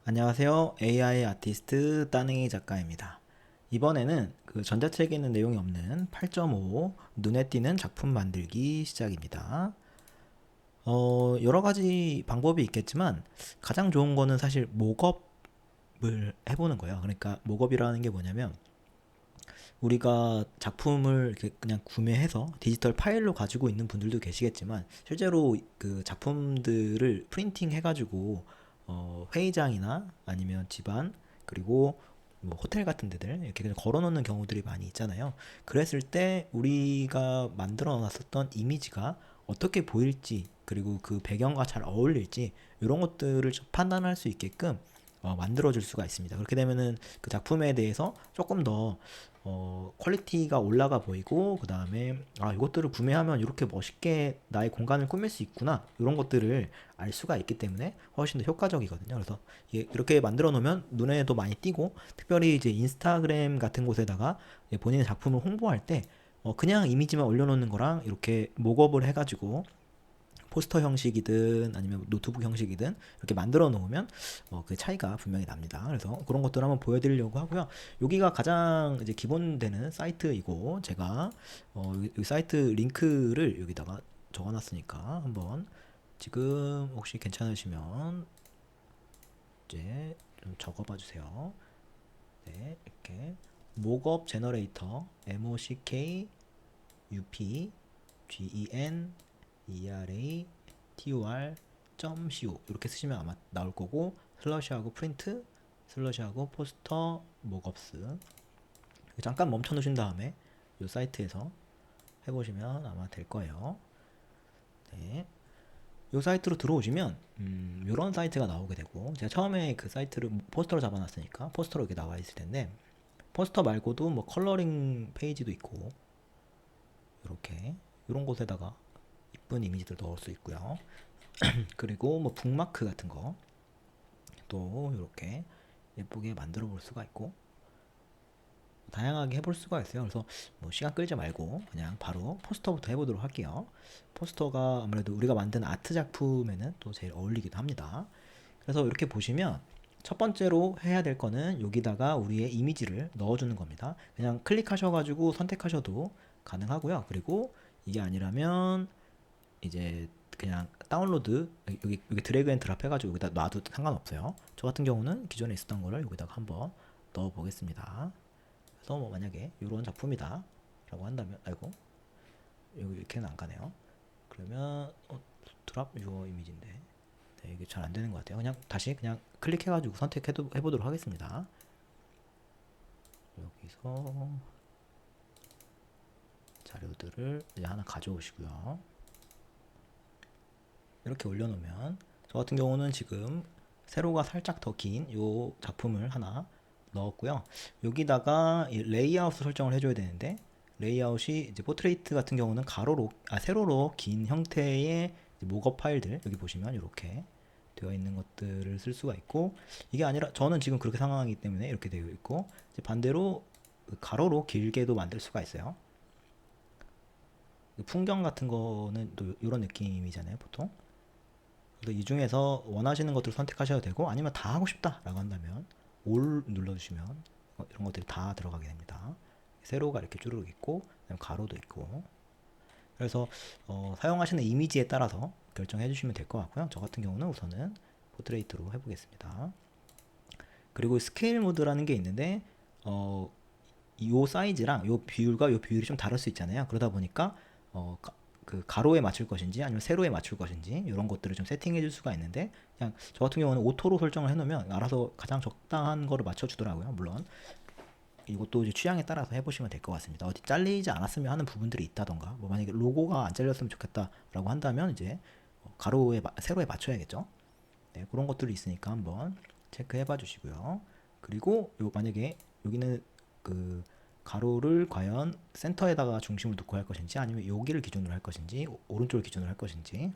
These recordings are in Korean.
안녕하세요. AI 아티스트 따능이 작가입니다. 이번에는 그 전자책에는 내용이 없는 8.5 눈에 띄는 작품 만들기 시작입니다. 여러 가지 방법이 있겠지만 가장 좋은 거는 사실 목업을 해보는 거예요. 그러니까 목업이라는 게 뭐냐면 우리가 작품을 이렇게 그냥 구매해서 디지털 파일로 가지고 있는 분들도 계시겠지만 실제로 그 작품들을 프린팅 해가지고 회의장이나 아니면 집안 그리고 뭐 호텔 같은 데들 이렇게 그냥 걸어 놓는 경우들이 많이 있잖아요. 그랬을 때 우리가 만들어 놨었던 이미지가 어떻게 보일지 그리고 그 배경과 잘 어울릴지 이런 것들을 좀 판단할 수 있게끔 만들어 줄 수가 있습니다. 그렇게 되면은 그 작품에 대해서 조금 더 퀄리티가 올라가 보이고 그 다음에 이것들을 구매하면 이렇게 멋있게 나의 공간을 꾸밀 수 있구나 이런 것들을 알 수가 있기 때문에 훨씬 더 효과적이거든요. 그래서 이렇게 만들어 놓으면 눈에도 많이 띄고 특별히 이제 인스타그램 같은 곳에다가 본인의 작품을 홍보할 때 그냥 이미지만 올려놓는 거랑 이렇게 목업을 해가지고 포스터 형식이든 아니면 노트북 형식이든 이렇게 만들어 놓으면 그 차이가 분명히 납니다. 그래서 그런 것들 한번 보여드리려고 하고요. 여기가 가장 이제 기본되는 사이트이고 제가 이 사이트 링크를 여기다가 적어놨으니까 한번 지금 혹시 괜찮으시면 이제 좀 적어봐 주세요. 네, 이렇게 목업 제너레이터 MOCK UP GEN ERA TOR.co 이렇게 쓰시면 아마 나올 거고 슬러시하고 프린트 슬러시하고 포스터 목업스 잠깐 멈춰 놓으신 다음에 이 사이트에서 해보시면 아마 될 거예요. 네. 이 사이트로 들어오시면 이런 사이트가 나오게 되고 제가 처음에 그 사이트를 포스터로 잡아놨으니까 포스터로 이렇게 나와 있을 텐데 포스터 말고도 뭐 컬러링 페이지도 있고 이렇게 이런 곳에다가 이쁜 이미지들 넣을 수 있고요. 그리고 뭐 북마크 같은 거 또 이렇게 예쁘게 만들어 볼 수가 있고 다양하게 해볼 수가 있어요. 그래서 뭐 시간 끌지 말고 그냥 바로 포스터부터 해보도록 할게요. 포스터가 아무래도 우리가 만든 아트 작품에는 또 제일 어울리기도 합니다. 그래서 이렇게 보시면 첫 번째로 해야 될 거는 여기다가 우리의 이미지를 넣어주는 겁니다. 그냥 클릭하셔가지고 선택하셔도 가능하고요. 그리고 이게 아니라면 이제 그냥 다운로드 여기 드래그 앤 드랍 해가지고 여기다 놔도 상관없어요. 저 같은 경우는 기존에 있었던 거를 여기다가 한번 넣어 보겠습니다. 그래서 뭐 만약에 이런 작품이다 라고 한다면 아이고 여기 이렇게는 안 가네요. 그러면 드랍 유어 이미지인데 네, 이게 잘 안 되는 것 같아요. 그냥 다시 그냥 클릭해가지고 선택해도 해보도록 하겠습니다. 여기서 자료들을 이제 하나 가져오시고요. 이렇게 올려놓으면 저 같은 경우는 지금 세로가 살짝 더 긴 요 작품을 하나 넣었고요. 여기다가 이 레이아웃 설정을 해줘야 되는데 레이아웃이 이제 포트레이트 같은 경우는 가로로 세로로 긴 형태의 목업 파일들 여기 보시면 이렇게 되어 있는 것들을 쓸 수가 있고 이게 아니라 저는 지금 그렇게 상황이기 때문에 이렇게 되어 있고 이제 반대로 가로로 길게도 만들 수가 있어요. 풍경 같은 거는 또 이런 느낌이잖아요, 보통. 그래서 이 중에서 원하시는 것들을 선택하셔도 되고 아니면 다 하고 싶다 라고 한다면 올 눌러주시면 이런 것들이 다 들어가게 됩니다. 세로가 이렇게 쭈르륵 있고 가로도 있고 그래서 사용하시는 이미지에 따라서 결정해 주시면 될 것 같고요. 저 같은 경우는 우선은 포트레이트로 해보겠습니다. 그리고 스케일 모드라는 게 있는데 요 사이즈랑 요 비율과 요 비율이 좀 다를 수 있잖아요. 그러다 보니까 그 가로에 맞출 것인지 아니면 세로에 맞출 것인지 이런 것들을 좀 세팅해 줄 수가 있는데 그냥 저 같은 경우는 오토로 설정을 해 놓으면 알아서 가장 적당한 거를 맞춰 주더라고요. 물론 이것도 이제 취향에 따라서 해보시면 될 것 같습니다. 어디 잘리지 않았으면 하는 부분들이 있다던가 뭐 만약에 로고가 안 잘렸으면 좋겠다라고 한다면 이제 가로에 세로에 맞춰야겠죠. 네, 그런 것들이 있으니까 한번 체크해 봐 주시고요. 그리고 만약에 여기는 그 가로를 과연 센터에다가 중심을 두고 할 것인지 아니면 여기를 기준으로 할 것인지 오른쪽을 기준으로 할 것인지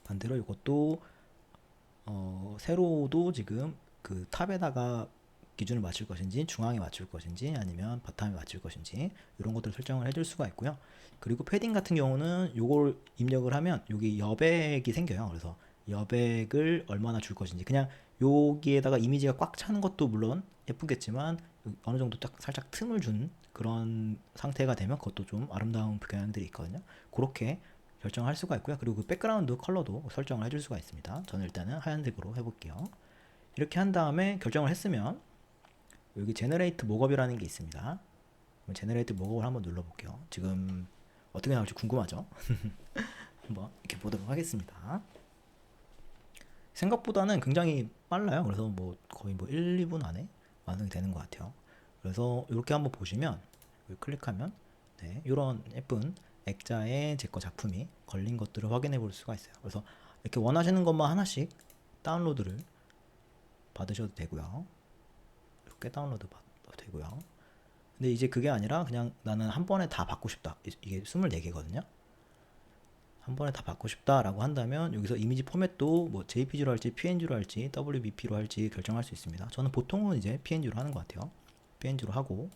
반대로 이것도 세로도 지금 그 탑에다가 기준을 맞출 것인지 중앙에 맞출 것인지 아니면 바텀에 맞출 것인지 이런 것들을 설정을 해줄 수가 있고요. 그리고 패딩 같은 경우는 요걸 입력을 하면 여기 여백이 생겨요. 그래서 여백을 얼마나 줄 것인지 그냥 여기에다가 이미지가 꽉 차는 것도 물론 예쁘겠지만 어느 정도 딱 살짝 틈을 준 그런 상태가 되면 그것도 좀 아름다운 경향들이 있거든요. 그렇게 결정할 수가 있고요. 그리고 그 백그라운드 컬러도 설정을 해줄 수가 있습니다. 저는 일단은 하얀색으로 해볼게요. 이렇게 한 다음에 결정을 했으면 여기 제너레이트 목업이라는 게 있습니다. 제너레이트 목업을 한번 눌러볼게요. 지금 어떻게 나올지 궁금하죠? 한번 이렇게 보도록 하겠습니다. 생각보다는 굉장히 빨라요. 그래서 뭐 거의 뭐 1, 2분 안에 완성이 되는 것 같아요. 그래서 이렇게 한번 보시면 여기 클릭하면 네, 이런 예쁜 액자에 제 거 작품이 걸린 것들을 확인해 볼 수가 있어요. 그래서 이렇게 원하시는 것만 하나씩 다운로드를 받으셔도 되고요. 이렇게 다운로드 받아도 되고요. 근데 이제 그게 아니라 그냥 나는 한 번에 다 받고 싶다. 이게 24개거든요. 한 번에 다 받고 싶다라고 한다면 여기서 이미지 포맷도 뭐 JPG로 할지 PNG로 할지 WBP로 할지 결정할 수 있습니다. 저는 보통은 이제 PNG로 하는 것 같아요. PNG로 하고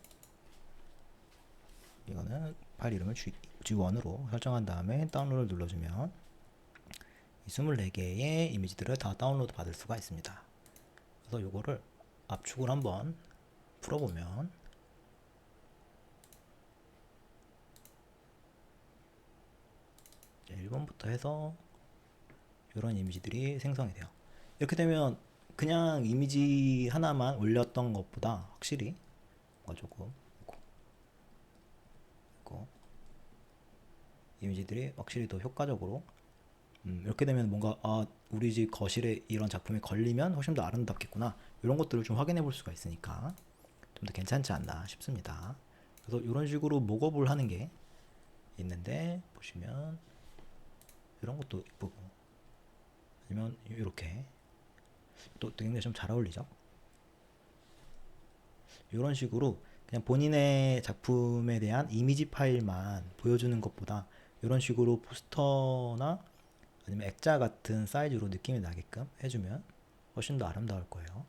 이거는 파일 이름을 G1으로 설정한 다음에 다운로드를 눌러주면 이 24개의 이미지들을 다 다운로드 받을 수가 있습니다. 그래서 이거를 압축을 한번 풀어보면 1번부터 해서 이런 이미지들이 생성이 돼요. 이렇게 되면 그냥 이미지 하나만 올렸던 것보다 확실히 뭔가 조금 있고 이미지들이 확실히 더 효과적으로 이렇게 되면 뭔가 우리 집 거실에 이런 작품이 걸리면 훨씬 더 아름답겠구나 이런 것들을 좀 확인해 볼 수가 있으니까 좀 더 괜찮지 않나 싶습니다. 그래서 이런 식으로 목업을 하는 게 있는데 보시면 이런 것도 이쁘고 아니면 이렇게 또 굉장히 좀 잘 어울리죠. 이런 식으로 그냥 본인의 작품에 대한 이미지 파일만 보여주는 것보다 이런 식으로 포스터나 아니면 액자 같은 사이즈로 느낌이 나게끔 해주면 훨씬 더 아름다울 거예요.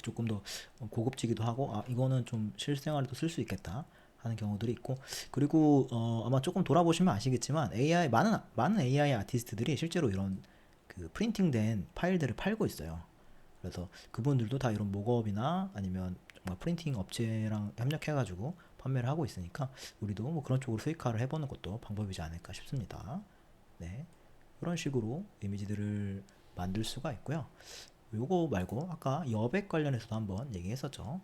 조금 더 고급지기도 하고 이거는 좀 실생활에도 쓸 수 있겠다 하는 경우들이 있고 그리고 아마 조금 돌아보시면 아시겠지만 많은 AI 아티스트들이 실제로 이런 그 프린팅된 파일들을 팔고 있어요. 그래서 그분들도 다 이런 목업이나 아니면 정말 프린팅 업체랑 협력해가지고 판매를 하고 있으니까 우리도 뭐 그런 쪽으로 수익화를 해보는 것도 방법이지 않을까 싶습니다. 네, 이런 식으로 이미지들을 만들 수가 있고요. 요거 말고 아까 여백 관련해서도 한번 얘기했었죠.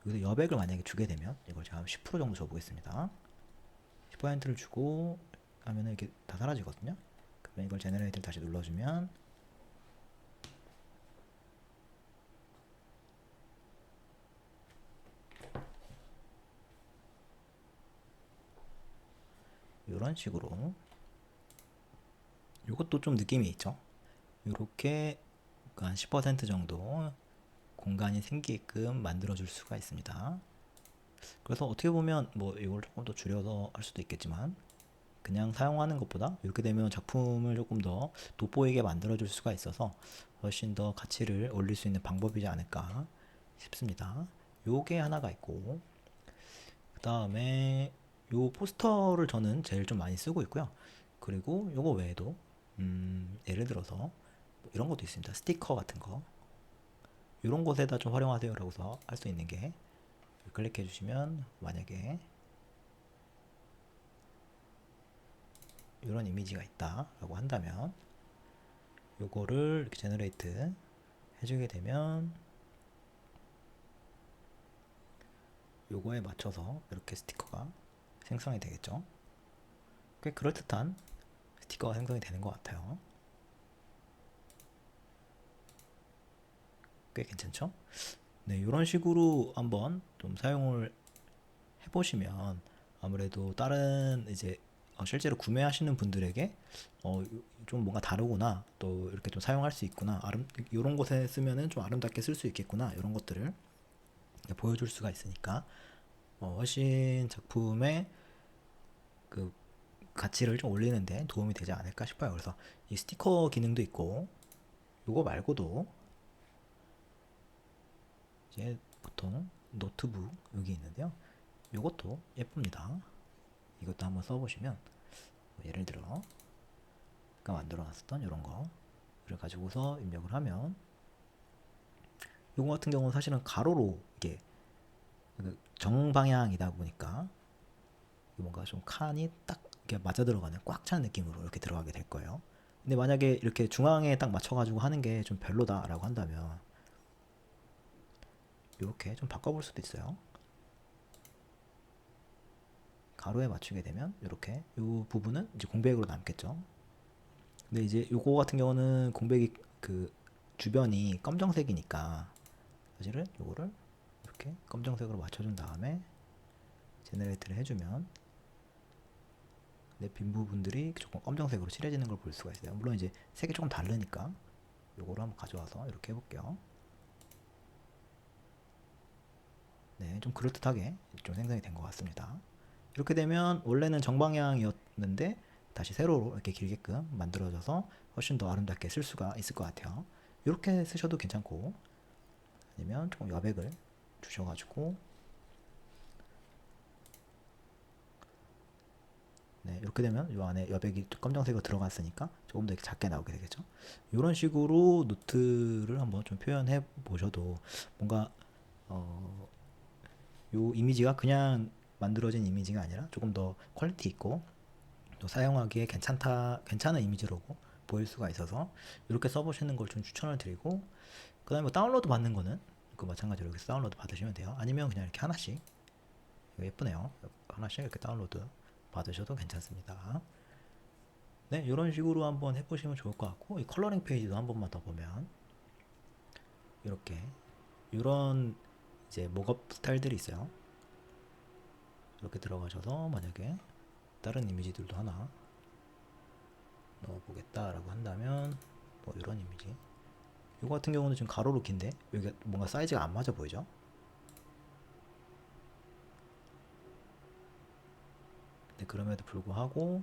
여기서 여백을 만약에 주게 되면 이걸 제가 10% 정도 줘보겠습니다. 10%를 주고 하면은 이렇게 다 사라지거든요. 그러면 이걸 제너레이트를 다시 눌러주면 이런 식으로 이것도 좀 느낌이 있죠. 이렇게 한 10% 정도 공간이 생기게끔 만들어 줄 수가 있습니다. 그래서 어떻게 보면 뭐 이걸 조금 더 줄여서 할 수도 있겠지만 그냥 사용하는 것보다 이렇게 되면 작품을 조금 더 돋보이게 만들어 줄 수가 있어서 훨씬 더 가치를 올릴 수 있는 방법이지 않을까 싶습니다. 요게 하나가 있고 그 다음에 요 포스터를 저는 제일 좀 많이 쓰고 있고요. 그리고 요거 외에도 예를 들어서 뭐 이런 것도 있습니다. 스티커 같은 거 이런 곳에다 좀 활용하세요 라고서 할 수 있는 게 클릭해 주시면 만약에 이런 이미지가 있다 라고 한다면 요거를 이렇게 제너레이트 해주게 되면 요거에 맞춰서 이렇게 스티커가 생성이 되겠죠. 꽤 그럴듯한 스티커가 생성이 되는 것 같아요. 꽤 괜찮죠? 네, 이런 식으로 한번 좀 사용을 해보시면 아무래도 다른 이제 실제로 구매하시는 분들에게 좀 뭔가 다르구나 또 이렇게 좀 사용할 수 있구나 이런 곳에 쓰면은 좀 아름답게 쓸 수 있겠구나 이런 것들을 보여줄 수가 있으니까 훨씬 작품의 그 가치를 좀 올리는데 도움이 되지 않을까 싶어요. 그래서 이 스티커 기능도 있고 요거 말고도 이제 보통 노트북 여기 있는데요. 요것도 예쁩니다. 이것도 한번 써보시면 예를 들어 아까 만들어 놨었던 이런 거 가지고서 입력을 하면 요거 같은 경우는 사실은 가로로 이게 정방향이다 보니까 뭔가 좀 칸이 딱 이렇게 맞아 들어가는 꽉 찬 느낌으로 이렇게 들어가게 될 거예요. 근데 만약에 이렇게 중앙에 딱 맞춰가지고 하는 게 좀 별로다라고 한다면 이렇게 좀 바꿔볼 수도 있어요. 가로에 맞추게 되면 이렇게 이 부분은 이제 공백으로 남겠죠. 근데 이제 요거 같은 경우는 공백이 그 주변이 검정색이니까 사실은 요거를 이렇게 검정색으로 맞춰준 다음에 제너레이트를 해주면 내 빈 부분들이 조금 검정색으로 칠해지는 걸 볼 수가 있어요. 물론 이제 색이 조금 다르니까 요거를 한번 가져와서 이렇게 해볼게요. 네, 좀 그럴듯하게 좀 생성이 된 것 같습니다. 이렇게 되면 원래는 정방향이었는데 다시 세로로 이렇게 길게끔 만들어져서 훨씬 더 아름답게 쓸 수가 있을 것 같아요. 이렇게 쓰셔도 괜찮고 아니면 조금 여백을 주셔가지고 네, 이렇게 되면 이 안에 여백이 검정색으로 들어갔으니까 조금 더 작게 나오게 되겠죠. 이런 식으로 노트를 한번 좀 표현해 보셔도 뭔가 요 이미지가 그냥 만들어진 이미지가 아니라 조금 더 퀄리티 있고 또 사용하기에 괜찮은 이미지로 보일 수가 있어서 이렇게 써보시는 걸 좀 추천을 드리고, 그 다음에 뭐 다운로드 받는 거는 그 마찬가지로 이렇게 다운로드 받으시면 돼요. 아니면 그냥 이렇게 하나씩, 이거 예쁘네요, 하나씩 이렇게 다운로드 받으셔도 괜찮습니다. 네, 이런 식으로 한번 해보시면 좋을 것 같고, 이 컬러링 페이지도 한 번만 더 보면 이렇게 이런 이제 목업 스타일들이 있어요. 이렇게 들어가셔서 만약에 다른 이미지들도 하나 넣어보겠다라고 한다면 뭐 이런 이미지, 이거 같은 경우는 지금 가로로 긴데 여기가 뭔가 사이즈가 안 맞아 보이죠? 근데 그럼에도 불구하고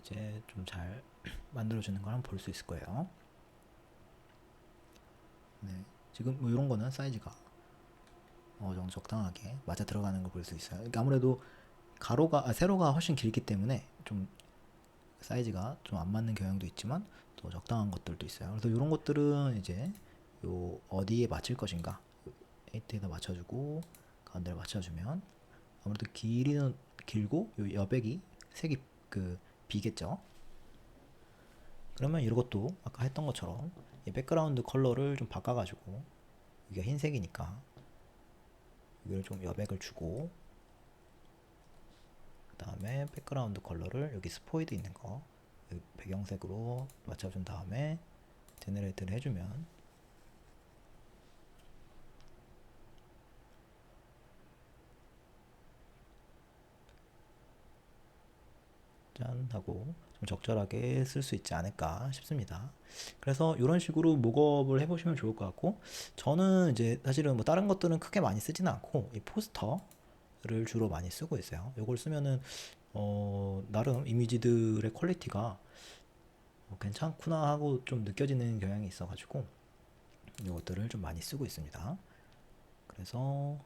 이제 좀 잘 만들어주는 걸 한번 볼 수 있을 거예요. 네, 지금 뭐 이런 거는 사이즈가 어느 정도 적당하게 맞아 들어가는 걸 볼 수 있어요. 그러니까 아무래도 세로가 훨씬 길기 때문에 좀 사이즈가 좀 안 맞는 경향도 있지만 또 적당한 것들도 있어요. 그래서 이런 것들은 이제 요 어디에 맞출 것인가, 8에다 맞춰주고 가운데를 맞춰주면 아무래도 길이는 길고 요 여백이 색이 그 비겠죠. 그러면 이것도 아까 했던 것처럼 이 백그라운드 컬러를 좀 바꿔가지고, 이게 흰색이니까 이걸 좀 여백을 주고, 그 다음에 백그라운드 컬러를 여기 스포이드 있는 거 배경색으로 맞춰준 다음에 제너레이트를 해주면 짠 하고 좀 적절하게 쓸 수 있지 않을까 싶습니다. 그래서 이런 식으로 목업을 해보시면 좋을 것 같고, 저는 이제 사실은 뭐 다른 것들은 크게 많이 쓰지는 않고 이 포스터를 주로 많이 쓰고 있어요. 이걸 쓰면은 나름 이미지들의 퀄리티가 괜찮구나 하고 좀 느껴지는 경향이 있어가지고 이것들을 좀 많이 쓰고 있습니다. 그래서 뭐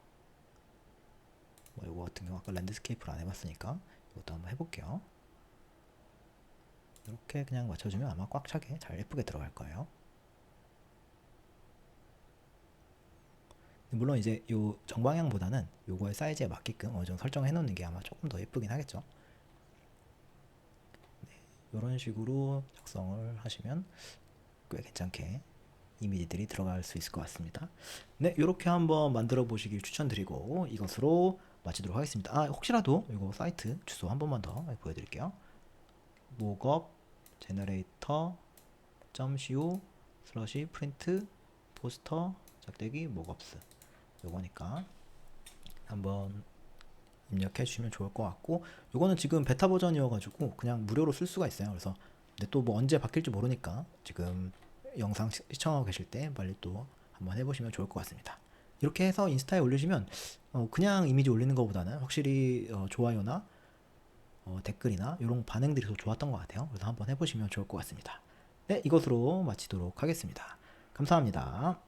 이거 같은 경우 아까 랜드스케이프를 안 해봤으니까 이것도 한번 해볼게요. 이렇게 그냥 맞춰주면 아마 꽉 차게 잘 예쁘게 들어갈 거예요. 물론 이제 요 정방향보다는 요거의 사이즈에 맞게끔 어느 정도 설정해 놓는 게 아마 조금 더 예쁘긴 하겠죠. 네, 이런 식으로 작성을 하시면 꽤 괜찮게 이미지들이 들어갈 수 있을 것 같습니다. 네, 이렇게 한번 만들어 보시길 추천드리고 이것으로 마치도록 하겠습니다. 혹시라도 이거 사이트 주소 한 번만 더 보여드릴게요. 목업 generator.co/print 포스터 작대기 목업스, 요거니까 한번 입력해 주시면 좋을 것 같고, 요거는 지금 베타 버전이어 가지고 그냥 무료로 쓸 수가 있어요. 그래서 근데 또 뭐 언제 바뀔지 모르니까 지금 영상 시청하고 계실 때 빨리 또 한번 해보시면 좋을 것 같습니다. 이렇게 해서 인스타에 올리시면 그냥 이미지 올리는 것보다는 확실히 좋아요나 댓글이나 이런 반응들이 더 좋았던 것 같아요. 그래서 한번 해보시면 좋을 것 같습니다. 네, 이것으로 마치도록 하겠습니다. 감사합니다.